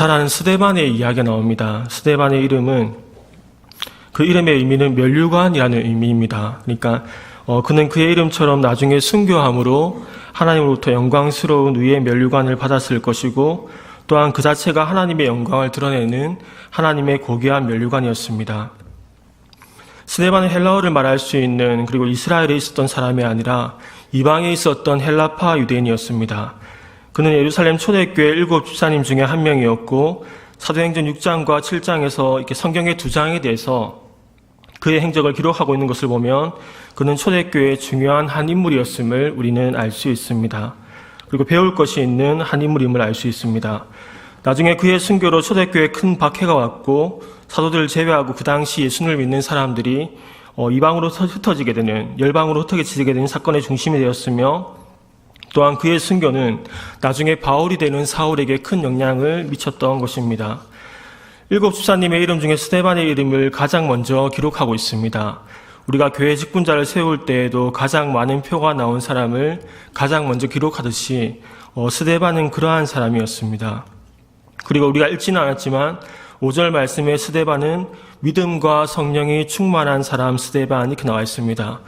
잘 아는 스데반의 이야기가 나옵니다. 스데반의 이름은, 그 이름의 의미는 면류관이라는 의미입니다. 그러니까 그는 그의 이름처럼 나중에 순교함으로 하나님으로부터 영광스러운 의의 면류관을 받았을 것이고, 또한 그 자체가 하나님의 영광을 드러내는 하나님의 고귀한 면류관이었습니다. 스데반은 헬라어를 말할 수 있는, 그리고 이스라엘에 있었던 사람이 아니라 이방에 있었던 헬라파 유대인이었습니다. 그는 예루살렘 초대교회 7 집사님 중에 한 명이었고, 사도행전 6장과 7장에서 이렇게 성경의 2장에 대해서 그의 행적을 기록하고 있는 것을 보면 그는 초대교회의 중요한 한 인물이었음을 우리는 알 수 있습니다. 그리고 배울 것이 있는 한 인물임을 알 수 있습니다. 나중에 그의 순교로 초대교회에 큰 박해가 왔고, 사도들을 제외하고 그 당시 예수를 믿는 사람들이 이방으로 흩어지게 되는, 열방으로 흩어지게 되는 사건의 중심이 되었으며, 또한 그의 순교는 나중에 바울이 되는 사울에게 큰 영향을 미쳤던 것입니다. 7 집사님의 이름 중에 스데반의 이름을 가장 먼저 기록하고 있습니다. 우리가 교회 직분자를 세울 때에도 가장 많은 표가 나온 사람을 가장 먼저 기록하듯이 스데반은 그러한 사람이었습니다. 그리고 우리가 읽지는 않았지만 5절 말씀에 스데반은 믿음과 성령이 충만한 사람 스데반 이렇게 나와 있습니다.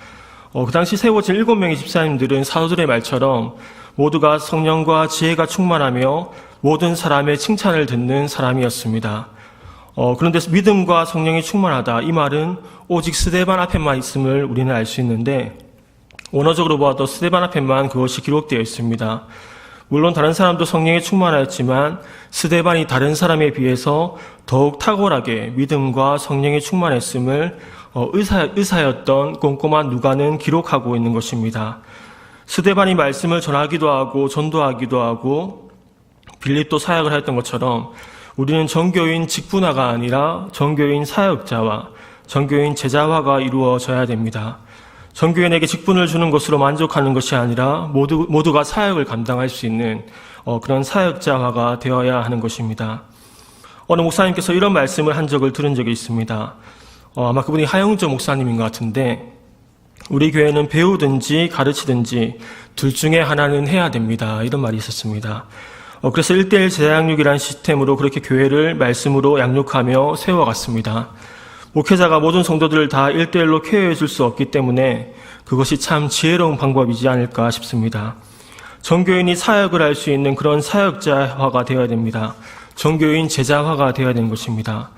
그 당시 세워진 7명의 집사님들은 사도들의 말처럼 모두가 성령과 지혜가 충만하며 모든 사람의 칭찬을 듣는 사람이었습니다. 그런데 믿음과 성령이 충만하다, 이 말은 오직 스데반 앞에만 있음을 우리는 알 수 있는데, 원어적으로 보아도 스데반 앞에만 그것이 기록되어 있습니다. 물론 다른 사람도 성령에 충만하였지만 스데반이 다른 사람에 비해서 더욱 탁월하게 믿음과 성령에 충만했음을 의사였던 꼼꼼한 누가는 기록하고 있는 것입니다. 스데반이 말씀을 전하기도 하고 전도하기도 하고 빌립도 사역을 하였던 것처럼 우리는 정교인 직분화가 아니라 정교인 사역자와 정교인 제자화가 이루어져야 됩니다. 정교인에게 직분을 주는 것으로 만족하는 것이 아니라 모두가 사역을 감당할 수 있는 그런 사역자화가 되어야 하는 것입니다. 어느 목사님께서 이런 말씀을 한 적을 들은 적이 있습니다. 아마 그분이 하영조 목사님인 것 같은데, 우리 교회는 배우든지 가르치든지 둘 중에 하나는 해야 됩니다, 이런 말이 있었습니다. 그래서 1:1 제자양육이라는 시스템으로 그렇게 교회를 말씀으로 양육하며 세워갔습니다. 목회자가 모든 성도들을 다 1:1로 케어해 줄 수 없기 때문에 그것이 참 지혜로운 방법이지 않을까 싶습니다. 정교인이 사역을 할 수 있는 그런 사역자화가 되어야 됩니다. 정교인 제자화가 되어야 되는 것입니다.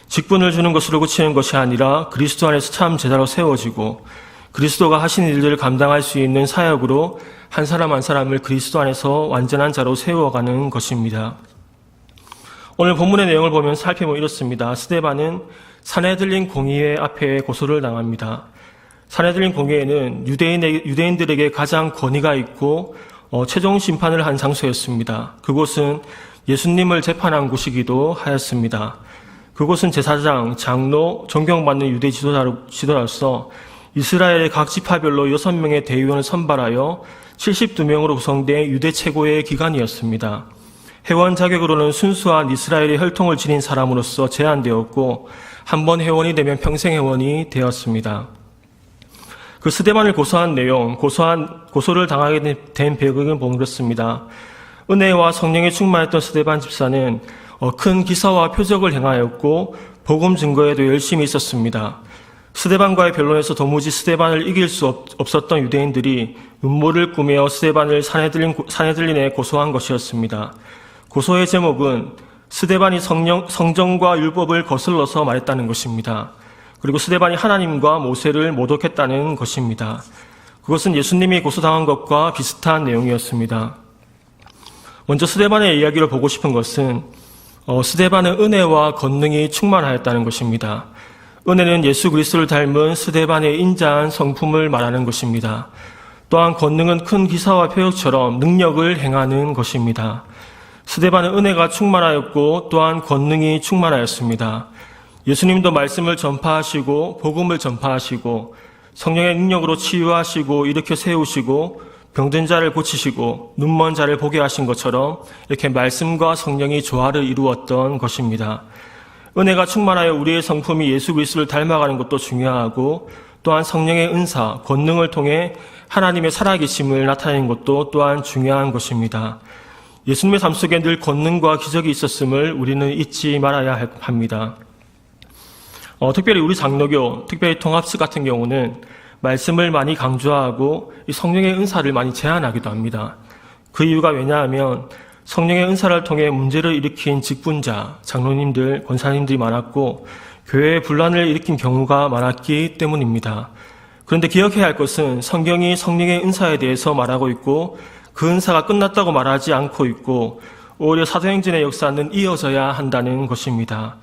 직분을 주는 것으로 그치는 것이 아니라 그리스도 안에서 참 제자로 세워지고 그리스도가 하신 일들을 감당할 수 있는 사역으로 한 사람 한 사람을 그리스도 안에서 완전한 자로 세워가는 것입니다. 오늘 본문의 내용을 보면 살펴보면 이렇습니다. 스데반은 사내들린 공의회 앞에 고소를 당합니다. 사내들린 공의회는 유대인들에게 가장 권위가 있고 최종 심판을 한 장소였습니다. 그곳은 예수님을 재판한 곳이기도 하였습니다. 그곳은 제사장, 장로, 존경받는 유대 지도자로서 이스라엘의 각 지파별로 6명의 대의원을 선발하여 72명으로 구성된 유대 최고의 기관이었습니다. 회원 자격으로는 순수한 이스라엘의 혈통을 지닌 사람으로서 제한되었고 한 번 회원이 되면 평생 회원이 되었습니다. 그 스데반을 고소한 내용, 고소를 당하게 된 배경은 보면 그렇습니다. 은혜와 성령에 충만했던 스데반 집사는 큰 기사와 표적을 행하였고 복음 증거에도 열심히 있었습니다. 스데반과의 변론에서 도무지 스데반을 이길 수 없었던 유대인들이 음모를 꾸며 스데반을 사내들린에 고소한 것이었습니다. 고소의 제목은 스데반이 성정과 율법을 거슬러서 말했다는 것입니다. 그리고 스데반이 하나님과 모세를 모독했다는 것입니다. 그것은 예수님이 고소당한 것과 비슷한 내용이었습니다. 먼저 스데반의 이야기를 보고 싶은 것은 스데반은 은혜와 권능이 충만하였다는 것입니다. 은혜는 예수 그리스도를 닮은 스데반의 인자한 성품을 말하는 것입니다. 또한 권능은 큰 기사와 표적처럼 능력을 행하는 것입니다. 스데반은 은혜가 충만하였고 또한 권능이 충만하였습니다. 예수님도 말씀을 전파하시고 복음을 전파하시고 성령의 능력으로 치유하시고 일으켜 세우시고 병든 자를 고치시고 눈먼 자를 보게 하신 것처럼 이렇게 말씀과 성령이 조화를 이루었던 것입니다. 은혜가 충만하여 우리의 성품이 예수 그리스도를 닮아가는 것도 중요하고 또한 성령의 은사, 권능을 통해 하나님의 살아계심을 나타내는 것도 또한 중요한 것입니다. 예수님의 삶 속에 늘 권능과 기적이 있었음을 우리는 잊지 말아야 합니다. 특별히 우리 장로교, 특별히 통합식 같은 경우는 말씀을 많이 강조하고 이 성령의 은사를 많이 제한하기도 합니다. 그 이유가 왜냐하면 성령의 은사를 통해 문제를 일으킨 직분자, 장로님들, 권사님들이 많았고 교회에 분란을 일으킨 경우가 많았기 때문입니다. 그런데 기억해야 할 것은 성경이 성령의 은사에 대해서 말하고 있고 그 은사가 끝났다고 말하지 않고 있고 오히려 사도행전의 역사는 이어져야 한다는 것입니다.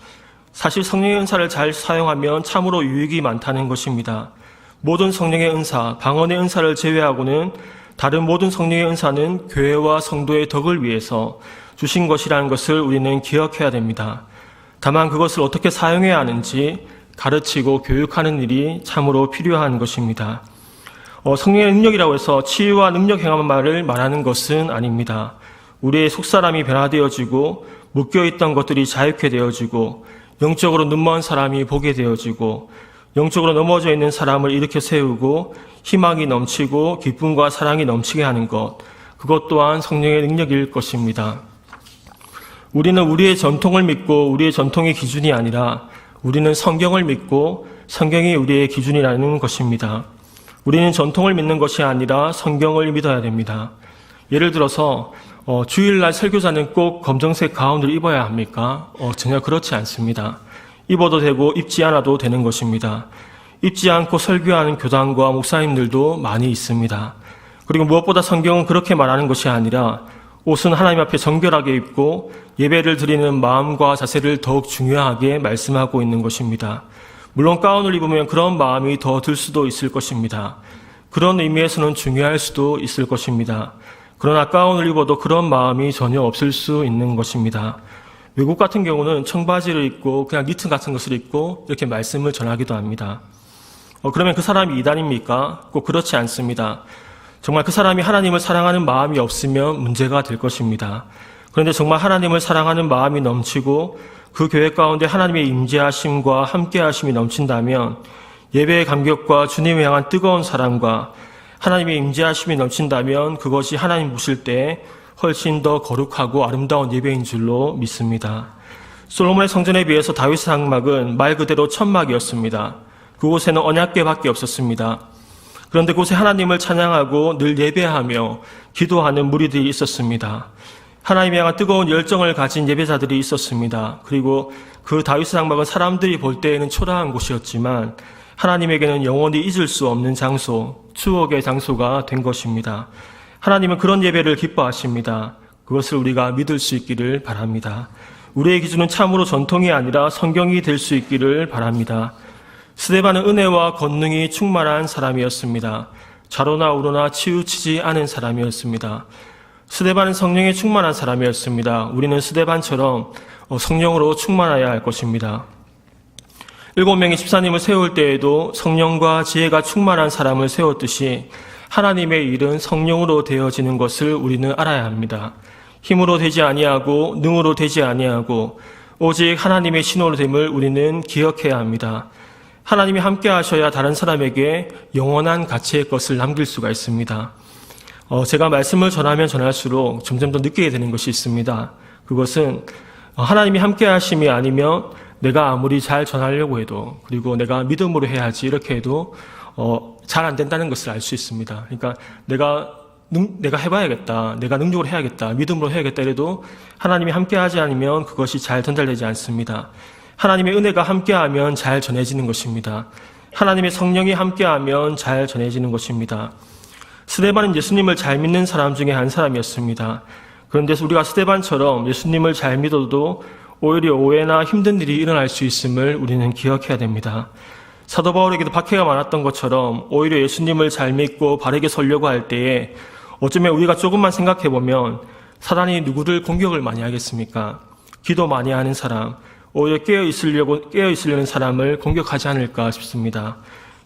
사실 성령의 은사를 잘 사용하면 참으로 유익이 많다는 것입니다. 모든 성령의 은사, 방언의 은사를 제외하고는 다른 모든 성령의 은사는 교회와 성도의 덕을 위해서 주신 것이라는 것을 우리는 기억해야 됩니다. 다만 그것을 어떻게 사용해야 하는지 가르치고 교육하는 일이 참으로 필요한 것입니다. 성령의 능력이라고 해서 치유와 능력 행한 말을 말하는 것은 아닙니다. 우리의 속사람이 변화되어지고 묶여있던 것들이 자유케 되어지고 영적으로 눈먼 사람이 보게 되어지고 영적으로 넘어져 있는 사람을 일으켜 세우고 희망이 넘치고 기쁨과 사랑이 넘치게 하는 것, 그것 또한 성령의 능력일 것입니다. 우리는 우리의 전통을 믿고 우리의 전통이 기준이 아니라 우리는 성경을 믿고 성경이 우리의 기준이라는 것입니다. 우리는 전통을 믿는 것이 아니라 성경을 믿어야 됩니다. 예를 들어서 주일날 설교자는 꼭 검정색 가운을 입어야 합니까? 전혀 그렇지 않습니다. 입어도 되고 입지 않아도 되는 것입니다. 입지 않고 설교하는 교단과 목사님들도 많이 있습니다. 그리고 무엇보다 성경은 그렇게 말하는 것이 아니라 옷은 하나님 앞에 정결하게 입고 예배를 드리는 마음과 자세를 더욱 중요하게 말씀하고 있는 것입니다. 물론 가운을 입으면 그런 마음이 더 들 수도 있을 것입니다. 그런 의미에서는 중요할 수도 있을 것입니다. 그러나 가운을 입어도 그런 마음이 전혀 없을 수 있는 것입니다. 외국 같은 경우는 청바지를 입고 그냥 니트 같은 것을 입고 이렇게 말씀을 전하기도 합니다. 그러면 그 사람이 이단입니까? 꼭 그렇지 않습니다. 정말 그 사람이 하나님을 사랑하는 마음이 없으면 문제가 될 것입니다. 그런데 정말 하나님을 사랑하는 마음이 넘치고 그 교회 가운데 하나님의 임재하심과 함께하심이 넘친다면 예배의 감격과 주님을 향한 뜨거운 사랑과 하나님의 임재하심이 넘친다면 그것이 하나님 보실 때 훨씬 더 거룩하고 아름다운 예배인 줄로 믿습니다. 솔로몬의 성전에 비해서 다윗의 장막은 말 그대로 천막이었습니다. 그곳에는 언약궤밖에 없었습니다. 그런데 그곳에 하나님을 찬양하고 늘 예배하며 기도하는 무리들이 있었습니다. 하나님에 향한 뜨거운 열정을 가진 예배자들이 있었습니다. 그리고 그 다윗의 장막은 사람들이 볼 때에는 초라한 곳이었지만 하나님에게는 영원히 잊을 수 없는 장소, 추억의 장소가 된 것입니다. 하나님은 그런 예배를 기뻐하십니다. 그것을 우리가 믿을 수 있기를 바랍니다. 우리의 기준은 참으로 전통이 아니라 성경이 될 수 있기를 바랍니다. 스데반은 은혜와 권능이 충만한 사람이었습니다. 좌로나 우로나 치우치지 않은 사람이었습니다. 스데반은 성령에 충만한 사람이었습니다. 우리는 스데반처럼 성령으로 충만해야 할 것입니다. 7명의 집사님을 세울 때에도 성령과 지혜가 충만한 사람을 세웠듯이 하나님의 일은 성령으로 되어지는 것을 우리는 알아야 합니다. 힘으로 되지 아니하고 능으로 되지 아니하고 오직 하나님의 신호로 됨을 우리는 기억해야 합니다. 하나님이 함께 하셔야 다른 사람에게 영원한 가치의 것을 남길 수가 있습니다. 제가 말씀을 전하면 전할수록 점점 더 느끼게 되는 것이 있습니다. 그것은 하나님이 함께 하심이 아니면 내가 아무리 잘 전하려고 해도 그리고 내가 믿음으로 해야지 이렇게 해도 잘 안 된다는 것을 알 수 있습니다. 그러니까 내가 해봐야겠다, 내가 능력으로 해야겠다, 믿음으로 해야겠다 이래도 하나님이 함께하지 않으면 그것이 잘 전달되지 않습니다. 하나님의 은혜가 함께하면 잘 전해지는 것입니다. 하나님의 성령이 함께하면 잘 전해지는 것입니다. 스데반은 예수님을 잘 믿는 사람 중에 한 사람이었습니다. 그런데 우리가 스데반처럼 예수님을 잘 믿어도 오히려 오해나 힘든 일이 일어날 수 있음을 우리는 기억해야 됩니다. 사도 바울에게도 박해가 많았던 것처럼 오히려 예수님을 잘 믿고 바르게 서려고 할 때에 어쩌면 우리가 조금만 생각해보면 사단이 누구를 공격을 많이 하겠습니까? 기도 많이 하는 사람, 오히려 깨어있으려는 사람을 공격하지 않을까 싶습니다.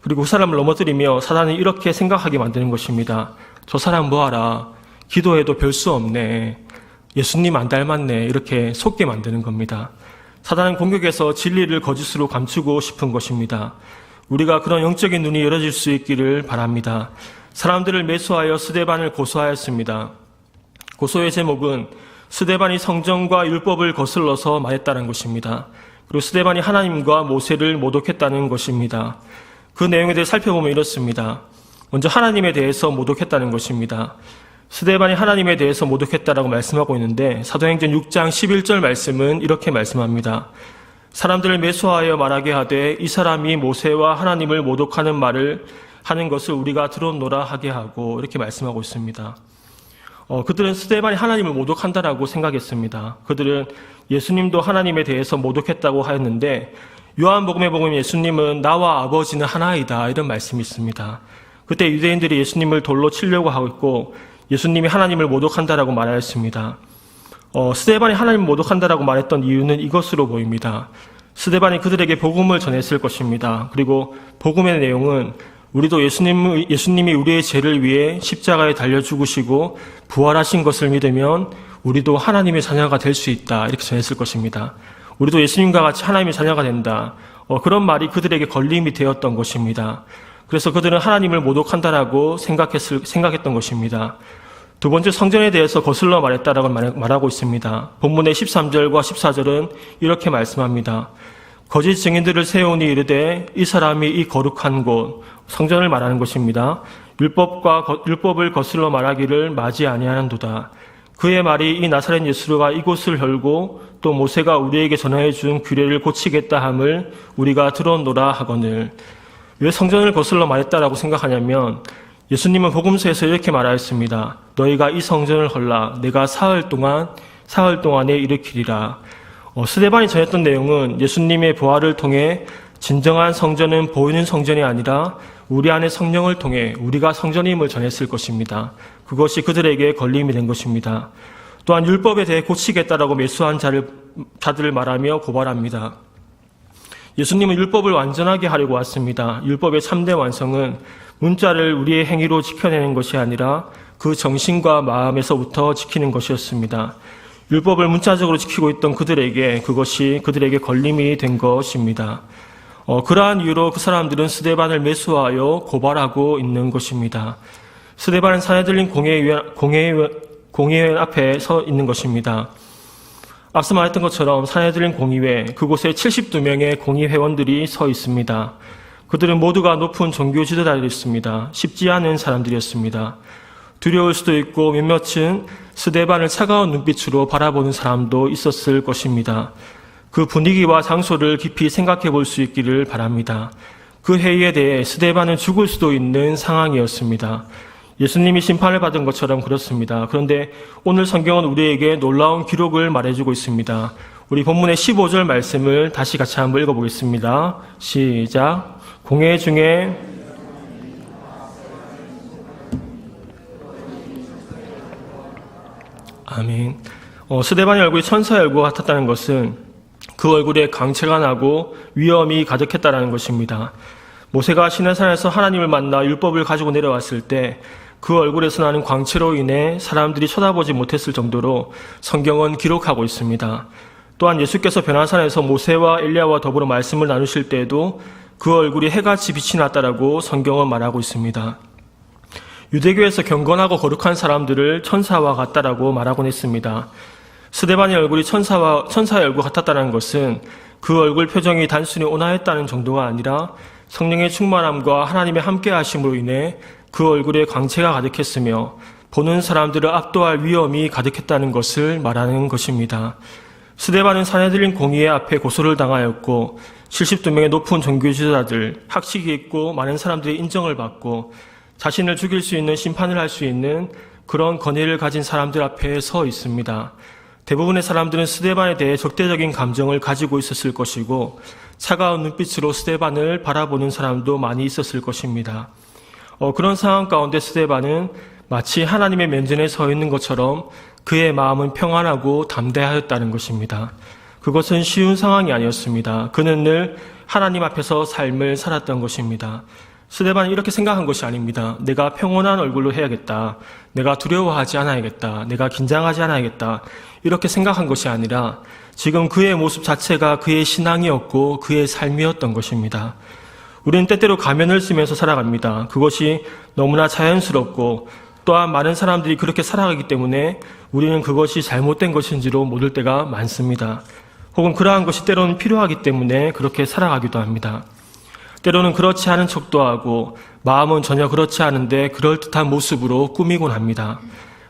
그리고 그 사람을 넘어뜨리며 사단이 이렇게 생각하게 만드는 것입니다. 저 사람 뭐하라, 기도해도 별 수 없네, 예수님 안 닮았네, 이렇게 속게 만드는 겁니다. 사단은 공격에서 진리를 거짓으로 감추고 싶은 것입니다. 우리가 그런 영적인 눈이 열어질 수 있기를 바랍니다. 사람들을 매수하여 스데반을 고소하였습니다. 고소의 제목은 스데반이 성전과 율법을 거슬러서 말했다는 것입니다. 그리고 스데반이 하나님과 모세를 모독했다는 것입니다. 그 내용에 대해 살펴보면 이렇습니다. 먼저 하나님에 대해서 모독했다는 것입니다. 스데반이 하나님에 대해서 모독했다라고 말씀하고 있는데 사도행전 6장 11절 말씀은 이렇게 말씀합니다. 사람들을 매수하여 말하게 하되 이 사람이 모세와 하나님을 모독하는 말을 하는 것을 우리가 들었노라 하게 하고 이렇게 말씀하고 있습니다. 그들은 스데반이 하나님을 모독한다라고 생각했습니다. 그들은 예수님도 하나님에 대해서 모독했다고 하였는데 요한복음에 보면 예수님은 나와 아버지는 하나이다 이런 말씀이 있습니다. 그때 유대인들이 예수님을 돌로 치려고 하고 있고 예수님이 하나님을 모독한다라고 말하였습니다. 스데반이 하나님을 모독한다라고 말했던 이유는 이것으로 보입니다. 스데반이 그들에게 복음을 전했을 것입니다. 그리고 복음의 내용은 우리도 예수님이 우리의 죄를 위해 십자가에 달려 죽으시고 부활하신 것을 믿으면 우리도 하나님의 자녀가 될 수 있다 이렇게 전했을 것입니다. 우리도 예수님과 같이 하나님의 자녀가 된다. 그런 말이 그들에게 걸림이 되었던 것입니다. 그래서 그들은 하나님을 모독한다라고 생각했던 것입니다. 두 번째 성전에 대해서 거슬러 말했다라고 말하고 있습니다. 본문의 13절과 14절은 이렇게 말씀합니다. 거짓 증인들을 세우니 이르되 이 사람이 이 거룩한 곳, 성전을 말하는 것입니다. 율법을 거슬러 말하기를 맞이 아니하는도다. 그의 말이 이 나사렛 예수가 이곳을 헐고 또 모세가 우리에게 전하여 준 규례를 고치겠다 함을 우리가 들었노라 하거늘. 왜 성전을 거슬러 말했다라고 생각하냐면 예수님은 복음서에서 이렇게 말하였습니다. 너희가 이 성전을 헐라 내가 사흘 동안에 일으키리라. 스데반이 전했던 내용은 예수님의 부활을 통해 진정한 성전은 보이는 성전이 아니라 우리 안의 성령을 통해 우리가 성전임을 전했을 것입니다. 그것이 그들에게 걸림이 된 것입니다. 또한 율법에 대해 고치겠다라고 매수한 자들을 말하며 고발합니다. 예수님은 율법을 완전하게 하려고 왔습니다. 율법의 참된 완성은 문자를 우리의 행위로 지켜내는 것이 아니라 그 정신과 마음에서부터 지키는 것이었습니다. 율법을 문자적으로 지키고 있던 그것이 그들에게 걸림이 된 것입니다. 그러한 이유로 그 사람들은 스데반을 매수하여 고발하고 있는 것입니다. 스데반은 산헤드린 공의회 앞에 서 있는 것입니다. 앞서 말했던 것처럼 산헤드린 공의회, 그곳에 72명의 공의회원들이 서 있습니다. 그들은 모두가 높은 종교 지도자들이었습니다. 쉽지 않은 사람들이었습니다. 두려울 수도 있고 몇몇은 스데반을 차가운 눈빛으로 바라보는 사람도 있었을 것입니다. 그 분위기와 장소를 깊이 생각해 볼 수 있기를 바랍니다. 그 회의에 대해 스데반은 죽을 수도 있는 상황이었습니다. 예수님이 심판을 받은 것처럼 그렇습니다. 그런데 오늘 성경은 우리에게 놀라운 기록을 말해주고 있습니다. 우리 본문의 15절 말씀을 다시 같이 한번 읽어보겠습니다. 시작. 공회 중에 아멘. 스데반의 얼굴이 천사의 얼굴 같았다는 것은 그 얼굴에 광채가 나고 위엄이 가득했다는 것입니다. 모세가 시내산에서 하나님을 만나 율법을 가지고 내려왔을 때 그 얼굴에서 나는 광채로 인해 사람들이 쳐다보지 못했을 정도로 성경은 기록하고 있습니다. 또한 예수께서 변화산에서 모세와 엘리야와 더불어 말씀을 나누실 때에도 그 얼굴이 해같이 빛이 났다라고 성경은 말하고 있습니다. 유대교에서 경건하고 거룩한 사람들을 천사와 같다라고 말하곤 했습니다. 스데반의 얼굴이 천사의 얼굴 같았다는 것은 그 얼굴 표정이 단순히 온화했다는 정도가 아니라 성령의 충만함과 하나님의 함께하심으로 인해 그 얼굴에 광채가 가득했으며 보는 사람들을 압도할 위엄이 가득했다는 것을 말하는 것입니다. 스데반은 산헤드린 공의회 앞에 고소를 당하였고 72명의 높은 종교 지도자들, 학식이 있고 많은 사람들의 인정을 받고 자신을 죽일 수 있는 심판을 할 수 있는 그런 권위를 가진 사람들 앞에 서 있습니다. 대부분의 사람들은 스데반에 대해 적대적인 감정을 가지고 있었을 것이고 차가운 눈빛으로 스데반을 바라보는 사람도 많이 있었을 것입니다. 그런 상황 가운데 스데반은 마치 하나님의 면전에 서 있는 것처럼 그의 마음은 평안하고 담대하였다는 것입니다. 그것은 쉬운 상황이 아니었습니다. 그는 늘 하나님 앞에서 삶을 살았던 것입니다. 스데반은 이렇게 생각한 것이 아닙니다. 내가 평온한 얼굴로 해야겠다. 내가 두려워하지 않아야겠다. 내가 긴장하지 않아야겠다. 이렇게 생각한 것이 아니라 지금 그의 모습 자체가 그의 신앙이었고 그의 삶이었던 것입니다. 우리는 때때로 가면을 쓰면서 살아갑니다. 그것이 너무나 자연스럽고 또한 많은 사람들이 그렇게 살아가기 때문에 우리는 그것이 잘못된 것인지로 모를 때가 많습니다. 혹은 그러한 것이 때로는 필요하기 때문에 그렇게 살아가기도 합니다. 때로는 그렇지 않은 척도 하고 마음은 전혀 그렇지 않은데 그럴듯한 모습으로 꾸미곤 합니다.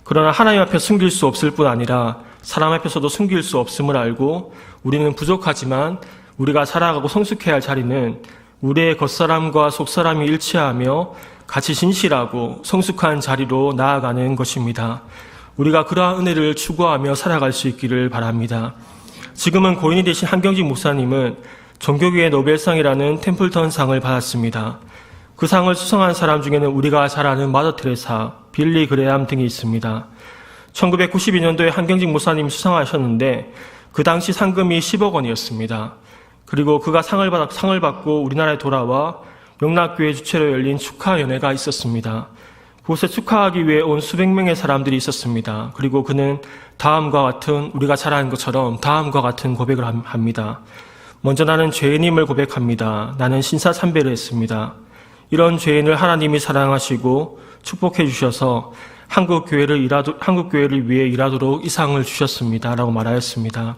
그러나 하나님 앞에 숨길 수 없을 뿐 아니라 사람 앞에서도 숨길 수 없음을 알고 우리는 부족하지만 우리가 살아가고 성숙해야 할 자리는 우리의 겉사람과 속사람이 일치하며 같이 진실하고 성숙한 자리로 나아가는 것입니다. 우리가 그러한 은혜를 추구하며 살아갈 수 있기를 바랍니다. 지금은 고인이 되신 한경직 목사님은 종교계의 노벨상이라는 템플턴상을 받았습니다. 그 상을 수상한 사람 중에는 우리가 잘 아는 마더 테레사, 빌리 그레암 등이 있습니다. 1992년도에 한경직 목사님이 수상하셨는데 그 당시 상금이 10억 원이었습니다. 그리고 그가 상을 받고 우리나라에 돌아와 영락교회 주최로 열린 축하연회가 있었습니다. 그곳에 축하하기 위해 온 수백 명의 사람들이 있었습니다. 그리고 그는 우리가 잘 아는 것처럼 다음과 같은 고백을 합니다. 먼저 나는 죄인임을 고백합니다. 나는 신사참배를 했습니다. 이런 죄인을 하나님이 사랑하시고 축복해 주셔서 한국 교회를 위해 일하도록 이 상을 주셨습니다. 라고 말하였습니다.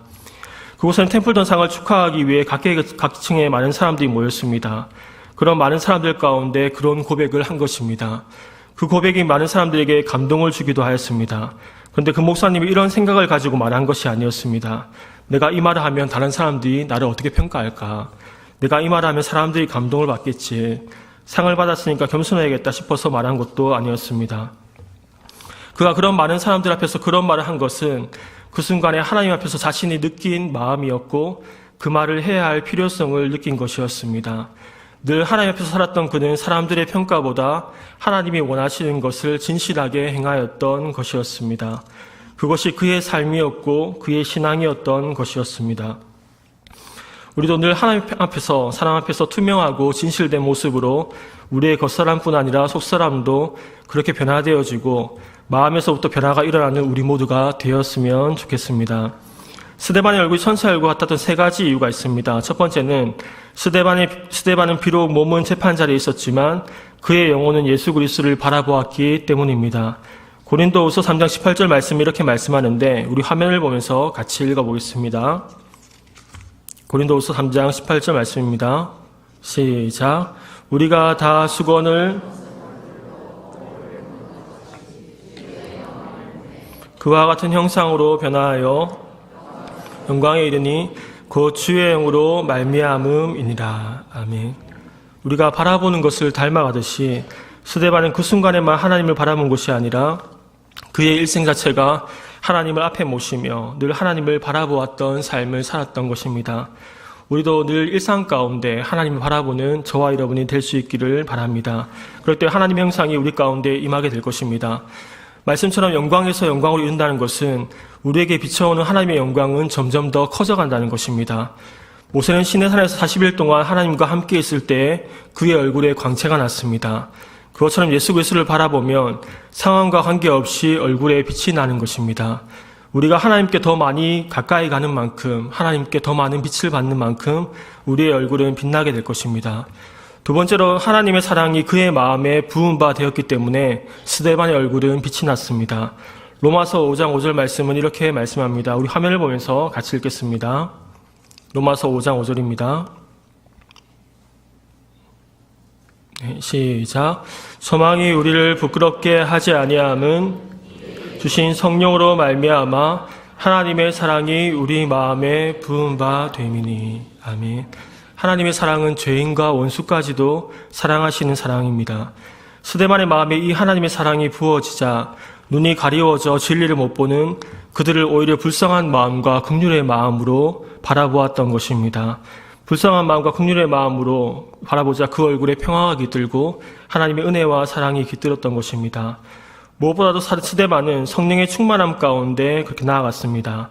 그곳에는 템플턴상을 축하하기 위해 각층의 많은 사람들이 모였습니다. 그런 많은 사람들 가운데 그런 고백을 한 것입니다. 그 고백이 많은 사람들에게 감동을 주기도 하였습니다. 그런데 그 목사님이 이런 생각을 가지고 말한 것이 아니었습니다. 내가 이 말을 하면 다른 사람들이 나를 어떻게 평가할까? 내가 이 말을 하면 사람들이 감동을 받겠지. 상을 받았으니까 겸손해야겠다 싶어서 말한 것도 아니었습니다. 그가 그런 많은 사람들 앞에서 그런 말을 한 것은 그 순간에 하나님 앞에서 자신이 느낀 마음이었고 그 말을 해야 할 필요성을 느낀 것이었습니다. 늘 하나님 앞에서 살았던 그는 사람들의 평가보다 하나님이 원하시는 것을 진실하게 행하였던 것이었습니다. 그것이 그의 삶이었고 그의 신앙이었던 것이었습니다. 우리도 늘 하나님 앞에서, 사람 앞에서 투명하고 진실된 모습으로 우리의 겉사람뿐 아니라 속사람도 그렇게 변화되어지고 마음에서부터 변화가 일어나는 우리 모두가 되었으면 좋겠습니다. 스데반의 얼굴이 천사의 얼굴 같았던 세 가지 이유가 있습니다. 첫 번째는 스데반은 비록 몸은 재판자리에 있었지만 그의 영혼은 예수 그리스도를 바라보았기 때문입니다. 고린도후서 3장 18절 말씀이 이렇게 말씀하는데 우리 화면을 보면서 같이 읽어보겠습니다. 고린도후서 3장 18절 말씀입니다. 시작. 우리가 다 수건을 그와 같은 형상으로 변화하여 영광에 이르니 곧 주의 영으로 말미암음이니라. 아멘. 우리가 바라보는 것을 닮아가듯이 스데반은 그 순간에만 하나님을 바라본 것이 아니라 그의 일생 자체가 하나님을 앞에 모시며 늘 하나님을 바라보았던 삶을 살았던 것입니다. 우리도 늘 일상 가운데 하나님을 바라보는 저와 여러분이 될 수 있기를 바랍니다. 그럴 때 하나님의 형상이 우리 가운데 임하게 될 것입니다. 말씀처럼 영광에서 영광으로 이른다는 것은 우리에게 비춰오는 하나님의 영광은 점점 더 커져간다는 것입니다. 모세는 시내산에서 40일 동안 하나님과 함께 있을 때 그의 얼굴에 광채가 났습니다. 그것처럼 예수 그리스도를 바라보면 상황과 관계없이 얼굴에 빛이 나는 것입니다. 우리가 하나님께 더 많이 가까이 가는 만큼, 하나님께 더 많은 빛을 받는 만큼 우리의 얼굴은 빛나게 될 것입니다. 두 번째로 하나님의 사랑이 그의 마음에 부은 바 되었기 때문에 스데반의 얼굴은 빛이 났습니다. 로마서 5장 5절 말씀은 이렇게 말씀합니다. 우리 화면을 보면서 같이 읽겠습니다. 로마서 5장 5절입니다. 네, 시작. 소망이 우리를 부끄럽게 하지 아니함은 주신 성령으로 말미암아 하나님의 사랑이 우리 마음에 부은 바 됨이니. 아멘. 하나님의 사랑은 죄인과 원수까지도 사랑하시는 사랑입니다. 스데반의 마음에 이 하나님의 사랑이 부어지자 눈이 가리워져 진리를 못 보는 그들을 오히려 불쌍한 마음과 긍휼의 마음으로 바라보았던 것입니다. 불쌍한 마음과 긍휼의 마음으로 바라보자 그 얼굴에 평화가 깃들고 하나님의 은혜와 사랑이 깃들었던 것입니다. 무엇보다도 스데반은 성령의 충만함 가운데 그렇게 나아갔습니다.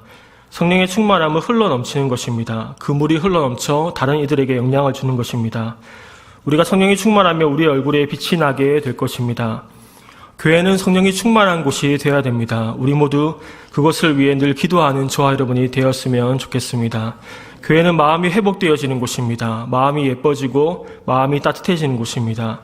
성령의 충만함은 흘러넘치는 것입니다. 그 물이 흘러넘쳐 다른 이들에게 영향을 주는 것입니다. 우리가 성령이 충만하며 우리의 얼굴에 빛이 나게 될 것입니다. 교회는 성령이 충만한 곳이 되어야 됩니다. 우리 모두 그것을 위해 늘 기도하는 저와 여러분이 되었으면 좋겠습니다. 교회는 마음이 회복되어지는 곳입니다. 마음이 예뻐지고 마음이 따뜻해지는 곳입니다.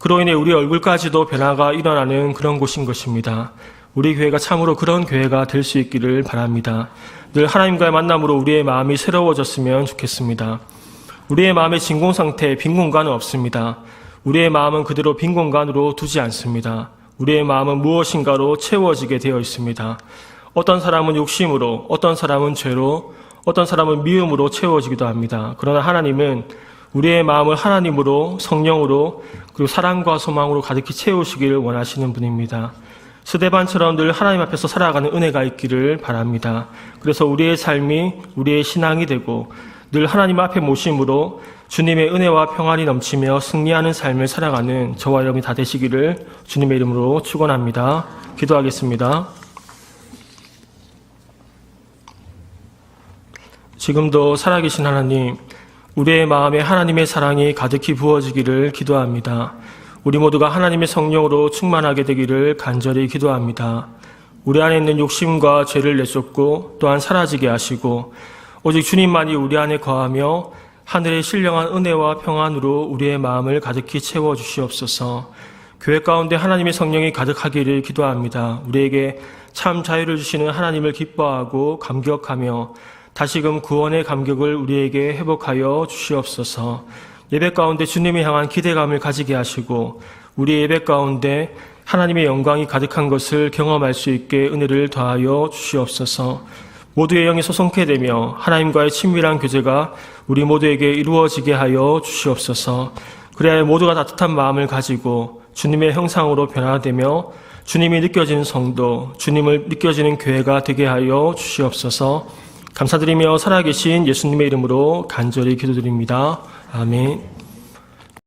그로 인해 우리 얼굴까지도 변화가 일어나는 그런 곳인 것입니다. 우리 교회가 참으로 그런 교회가 될 수 있기를 바랍니다. 늘 하나님과의 만남으로 우리의 마음이 새로워졌으면 좋겠습니다. 우리의 마음의 진공 상태에 빈 공간은 없습니다. 우리의 마음은 그대로 빈 공간으로 두지 않습니다. 우리의 마음은 무엇인가로 채워지게 되어 있습니다. 어떤 사람은 욕심으로, 어떤 사람은 죄로, 어떤 사람은 미움으로 채워지기도 합니다. 그러나 하나님은 우리의 마음을 하나님으로, 성령으로, 그리고 사랑과 소망으로 가득히 채우시기를 원하시는 분입니다. 스데반처럼 늘 하나님 앞에서 살아가는 은혜가 있기를 바랍니다. 그래서 우리의 삶이 우리의 신앙이 되고 늘 하나님 앞에 모심으로 주님의 은혜와 평안이 넘치며 승리하는 삶을 살아가는 저와 여러분이 다 되시기를 주님의 이름으로 축원합니다. 기도하겠습니다. 지금도 살아계신 하나님, 우리의 마음에 하나님의 사랑이 가득히 부어지기를 기도합니다. 우리 모두가 하나님의 성령으로 충만하게 되기를 간절히 기도합니다. 우리 안에 있는 욕심과 죄를 내쫓고 또한 사라지게 하시고 오직 주님만이 우리 안에 거하며 하늘의 신령한 은혜와 평안으로 우리의 마음을 가득히 채워주시옵소서. 교회 가운데 하나님의 성령이 가득하기를 기도합니다. 우리에게 참 자유를 주시는 하나님을 기뻐하고 감격하며 다시금 구원의 감격을 우리에게 회복하여 주시옵소서. 예배 가운데 주님을 향한 기대감을 가지게 하시고 우리 예배 가운데 하나님의 영광이 가득한 것을 경험할 수 있게 은혜를 더하여 주시옵소서. 모두의 영이 소송케 되며 하나님과의 친밀한 교제가 우리 모두에게 이루어지게 하여 주시옵소서. 그래야 모두가 따뜻한 마음을 가지고 주님의 형상으로 변화되며 주님이 느껴지는 성도, 주님을 느껴지는 교회가 되게 하여 주시옵소서. 감사드리며 살아계신 예수님의 이름으로 간절히 기도드립니다. 아멘.